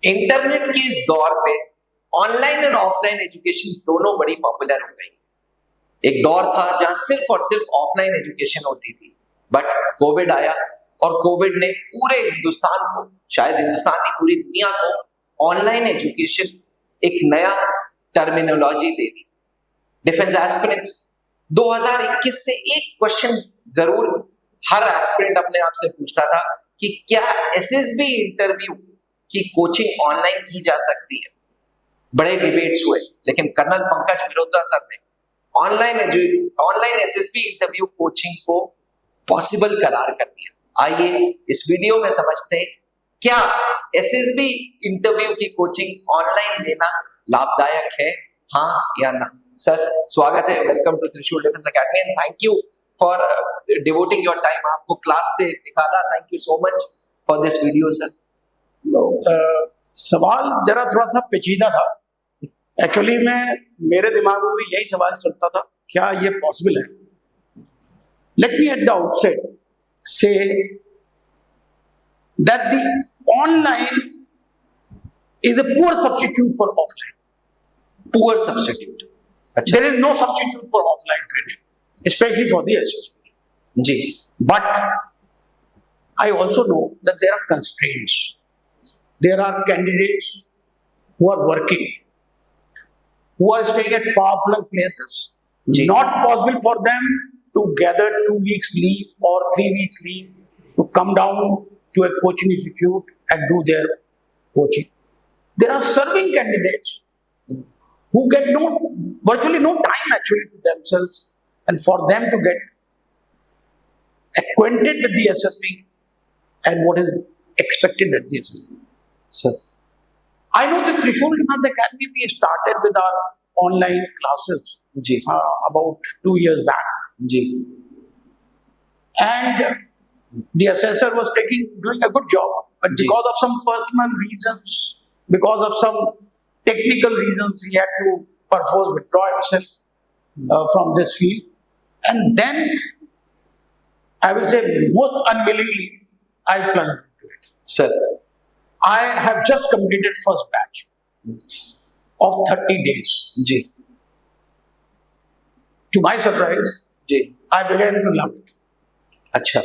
Internet के इस दौर पे ऑनलाइन और ऑफलाइन एजुकेशन दोनों बड़ी पॉपुलर हो गई। एक दौर था जहां सिर्फ और सिर्फ ऑफलाइन एजुकेशन होती थी, बट कोविड आया और कोविड ने पूरे हिंदुस्तान को, शायद हिंदुस्तान नहीं पूरी दुनिया को, ऑनलाइन एजुकेशन एक नया टर्मिनोलॉजी दे दी। डिफेंस एस्पिरेंट्स 2021 से एक क्वेश्चन जरूर हर एस्पिरेंट अपने आप से पूछता था कि क्या एसएसबी इंटरव्यू की कोचिंग ऑनलाइन की जा सकती है। बड़े डिबेट्स हुए, लेकिन कर्नल पंकज मेहरोत्रा सर ने ऑनलाइन एसएसबी इंटरव्यू कोचिंग को पॉसिबल करार कर दिया। आइए इस वीडियो में समझते हैं, क्या एसएसबी इंटरव्यू की कोचिंग ऑनलाइन लेना लाभदायक है, हाँ या ना। सर स्वागत है, वेलकम टू त्रिशूल defence academy and thank you for devoting your time. आपको क्लास से निकाला, thank you so much for this video sir. सवाल जरा थोड़ा सा पेचीदा था। एक्चुअली मेरे दिमाग में भी यही सवाल चलता था, क्या ये पॉसिबल है। Let me at the outset say that the online is a poor substitute for offline. Poor substitute, अच्छा। There is no substitute for offline training, especially for the SSB. जी, but I also know that there are constraints. There are candidates who are working, who are staying at far-flung places. Ji. Not possible for them to gather 2 weeks leave or 3 weeks leave to come down to a coaching institute and do their coaching. There are serving candidates who get virtually no time actually to themselves and for them to get acquainted with the SSB and what is expected at the SSB. Sir, I know that Trishul Defense Academy, we started with our online classes about 2 years back. Ji. And the assessor was doing a good job, but because of some personal reasons, because of some technical reasons, he had to perforce withdraw himself from this field. And then, I will say most unwillingly, I plunged into it. Sir, I have just completed first batch of 30 days. जी. To my surprise, जी. I began to love it. अच्छा.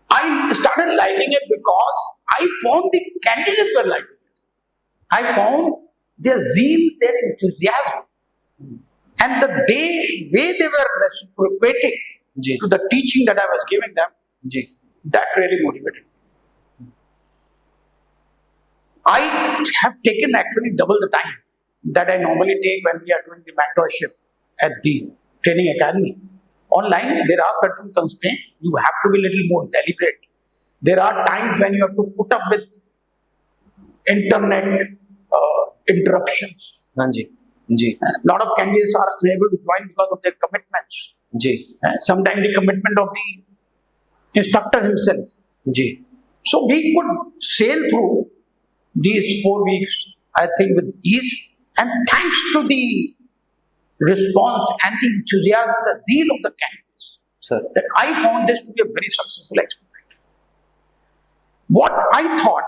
I started liking it because I found the candidates were liking it. I found their zeal, their enthusiasm. And the way they were reciprocating to the teaching that I was giving them, that really motivated me. I have taken actually double the time that I normally take when we are doing the mentorship at the training academy. Online, there are certain constraints. You have to be a little more deliberate. There are times when you have to put up with internet interruptions. जी. A lot of candidates are unable to join because of their commitments. जी. Sometimes the commitment of the instructor himself. जी. So we could sail through these 4 weeks, I think, with ease. And thanks to the response and the enthusiasm, the zeal of the candidates, sir, that I found this to be a very successful experiment. What I thought,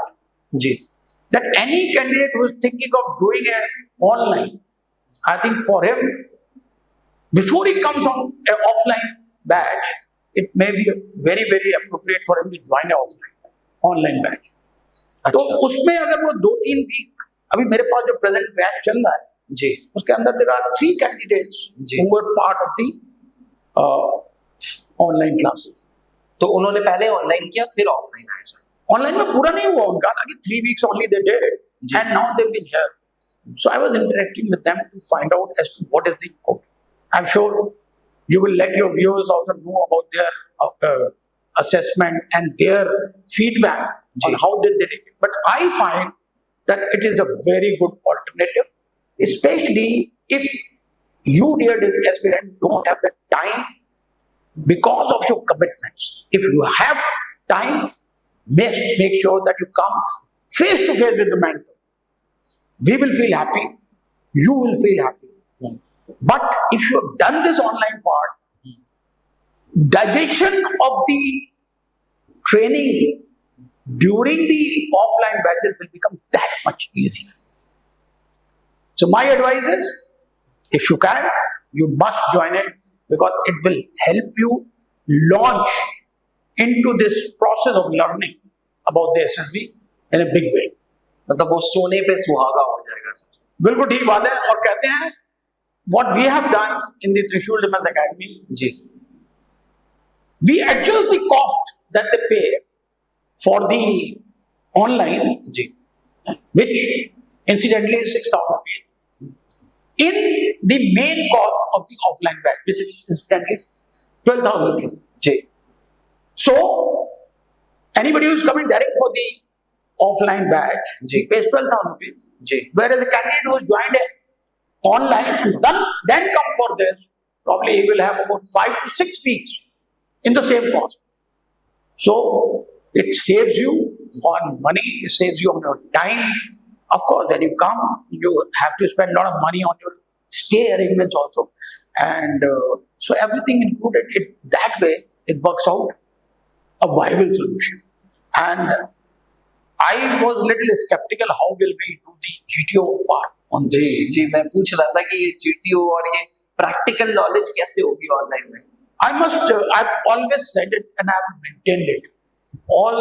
that any candidate who is thinking of doing an online, I think for him, before he comes on an offline batch, it may be very, very appropriate for him to join an online batch. तो उसमें अगर वो 2-3 week, अभी मेरे पास जो present batch चल रहा है, उसके अंदर there are 3 candidates who were part of the online classes. तो उन्होंने पहले ऑनलाइन किया, फिर ऑफलाइन आया सर। ऑनलाइन में पूरा नहीं हुआ उनका, हालांकि 3 weeks only they did, and now they've been here. So I was interacting with them to find out as to what is the code. I'm sure you will let your viewers also know about their assessment and their feedback on how they did it. But I find that it is a very good alternative, especially if you, dear aspirant, don't have the time because of your commitments. If you have time, make sure that you come face to face with the mentor. We will feel happy. You will feel happy. But if you have done this online part, digestion of the training during the offline batches will become that much easier. So my advice is, if you can, you must join it, because it will help you launch into this process of learning about the SSB in a big way. मतलब वो सोने पे सुहागा हो जाएगा sir. बिल्कुल ठीक बात है। और कहते हैं, what we have done in the Trishul Defense Academy, ji, we adjust the cost that they pay for the online, ji, which incidentally is 6,000 rupees, in the main cost of the offline batch, which is incidentally 12,000 rupees. Ji, So anybody who is coming direct for the offline batch, he pays 12,000 rupees. Ji, Whereas the candidate who has joined it online and then come for this, probably he will have about 5 to 6 weeks in the same cost. So it saves you on money, it saves you on your time. Of course, when you come, you have to spend a lot of money on your stay arrangements also. And so everything included, that way, it works out a viable solution. And I was little skeptical how will we do the GTO part on this. जी, मैं पूछ रहा था कि ये GTO और ये practical knowledge कैसे होगी online में? I've always said it and I've maintained it. All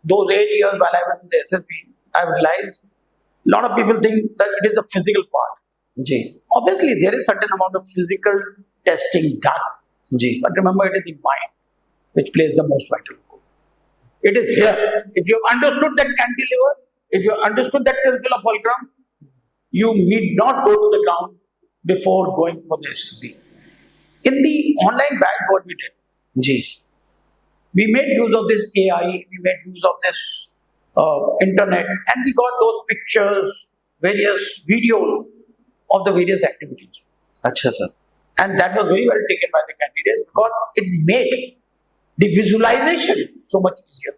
those 8 years while I was in the SSB, I've realized a lot of people think that it is the physical part. जी, Obviously, there is certain amount of physical testing done. जी, But remember, it is the mind which plays the most vital role. It is here. If you have understood that cantilever, if you have understood that principle of fulcrum, you need not go to the ground before going for the SSB. In the online batch, what we did, जी, we made use of this AI, we made use of this internet, and we got those pictures, various videos of the various activities. अच्छा sir, And that was very well taken by the candidates, because it made the visualization so much easier.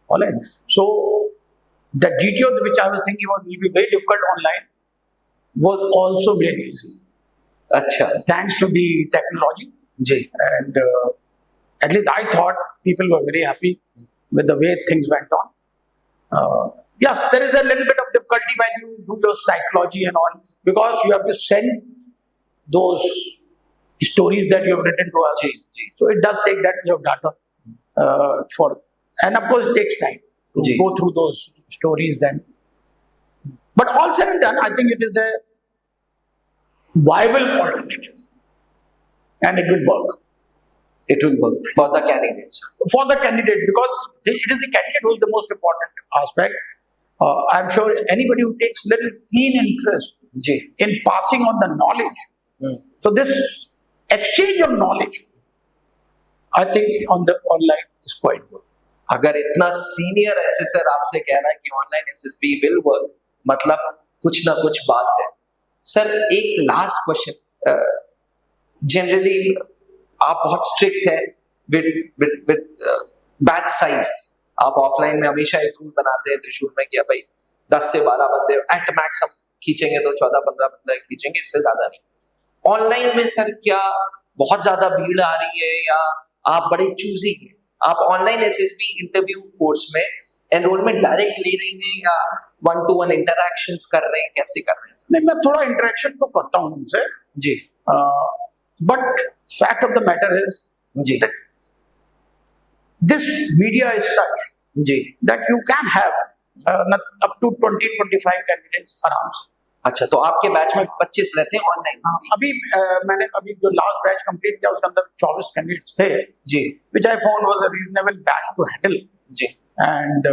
All right. So the GTO, which I was thinking was will be very difficult online, was also made easy. अच्छा, Thanks to the technology. जी, And at least I thought people were very happy with the way things went on. Yes, there is a little bit of difficulty when you do your psychology and all, because you have to send those stories that you have written to us. जी, जी, So it does take that your data and of course it takes time to जी, go through those stories then. But all said and done, I think it is a viable alternative, and it will work it will work for the candidates. for the candidate, because it is the candidate who is the most important aspect. I'm sure anybody who takes little keen interest जी, in passing on the knowledge, so this exchange of knowledge, I think on the online is quite good. अगर इतना senior assessor आपसे कह रहा है कि online SSB will work, मतलब कुछ ना कुछ बात है। सर एक लास्ट क्वेश्चन, जनरली आप बहुत स्ट्रिक्ट हैं विद बैच साइज। आप ऑफलाइन में हमेशा एक रूल बनाते हैं त्रिशूल में कि भाई 10 से 12 बंदे एट मैक्स हम खींचेंगे, तो 14-15 बंदे खींचेंगे, इससे ज्यादा नहीं। ऑनलाइन में सर क्या बहुत ज्यादा भीड़ आ रही है, या आप बड़े चूजी हैं? आप ऑनलाइन एसएसबी इंटरव्यू कोर्स में एनरोलमेंट डायरेक्ट ले रही हैं या 1-to-1 इंटरैक्शंस कर रहे हैं, कैसे कर रहे हैं सर? नहीं, मैं थोड़ा इंटरेक्शन तो करता हूँ उनसे जी, but fact of the matter is जी, this media is such जी, that you can have up to 20-25 candidates आराम से। अच्छा, तो आपके बैच में 25 रहते हैं ऑनलाइन? अभी मैंने जो लास्ट बैच कंप्लीट किया उसके अंदर 24 कैंडिडेट्स थे, जी, which I found was a reasonable batch to handle. Ji, And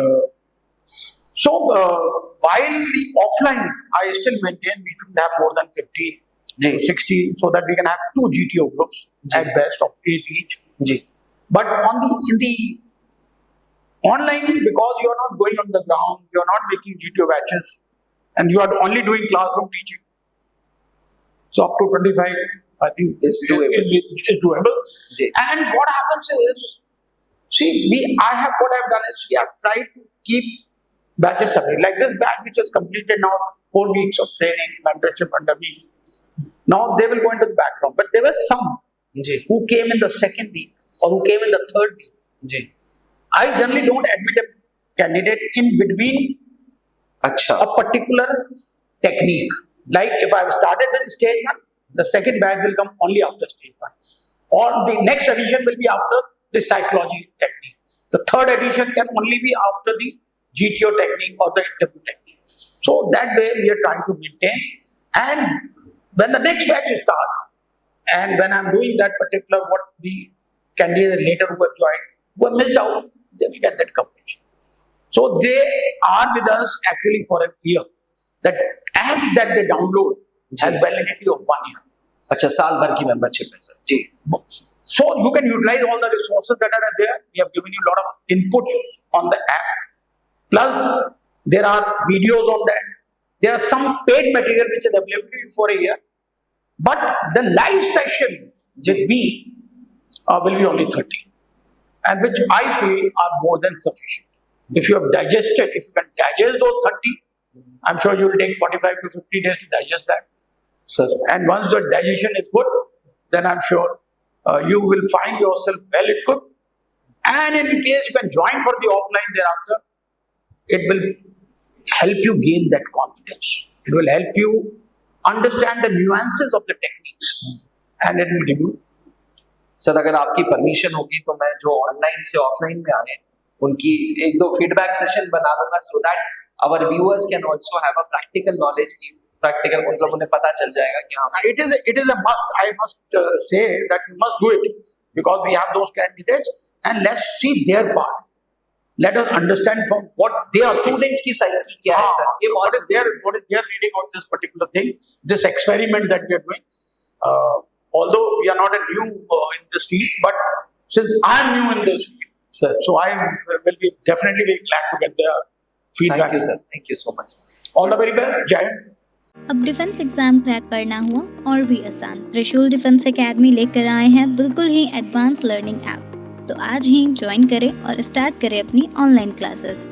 so while the offline, I still maintain we should have more than 15 ji, to 16, so that we can have 2 GTO groups at best of 8 each. Ji, But in the online, because you are not going on the ground, you are not making GTO batches, and you are only doing classroom teaching. So up to 25, I think It's doable. is doable. Ji, And what happens is, see, what I've done is we have tried to keep batches separate. Like this batch which has completed now 4 weeks of training, mentorship under me. Now they will go into the background. But there were some ji, who came in the second week or who came in the third week. Ji, I generally don't admit them candidate in between अच्छा, a particular technique. Like if I have started with stage 1, the second batch will come only after stage 1. Or the next edition will be after the psychology technique. The third edition can only be after the GTO technique or the interview technique. So that way we are trying to maintain. And when the next batch starts, and when I'm doing that particular what the candidates later who have joined, who have missed out, they will get that coverage. So they are with us actually for a year. That app that they download has validity of 1 year. अच्छा, साल भर की membership है sir जी. So you can utilize all the resources that are there. We have given you a lot of inputs on the app. Plus, there are videos on that. There are some paid material which is available to you for a year. But the live session with me will be only 30. And which I feel are more than sufficient. If you have digested, if you can digest those 30, I'm sure you will take 45 to 50 days to digest that. Sir. And once the digestion is good, then I'm sure you will find yourself well equipped. And in case you can join for the offline thereafter, it will help you gain that confidence. It will help you understand the nuances of the techniques. And it will give you. Sir, अगर आपकी permission होगी तो मैं जो online से offline में आए उनकी 1-2 फीडबैक सेशन बना लूंगा, so that our viewers can also have a practical knowledge की प्रैक्टिकल मतलब उन्हें पता चल जाएगा कि हाँ. It is a must. I must say that you must do it because we have those candidates and let's see their part. Let us understand from what they are students की psyche क्या है sir, ये what is their reading of this particular thing, this experiment that we are doing. Although we are not a new in this field, but since I am new in this field, sir, so I will be definitely very glad to get the feedback. Thank you sir, thank you so much. All the very best. Jai Hind. अब defence exam crack करना हुआ और भी आसान. त्रिशूल defence academy लेकर आए हैं बिल्कुल ही एडवांस लर्निंग ऐप. तो आज ही ज्वाइन करें और स्टार्ट करें अपनी ऑनलाइन क्लासेस.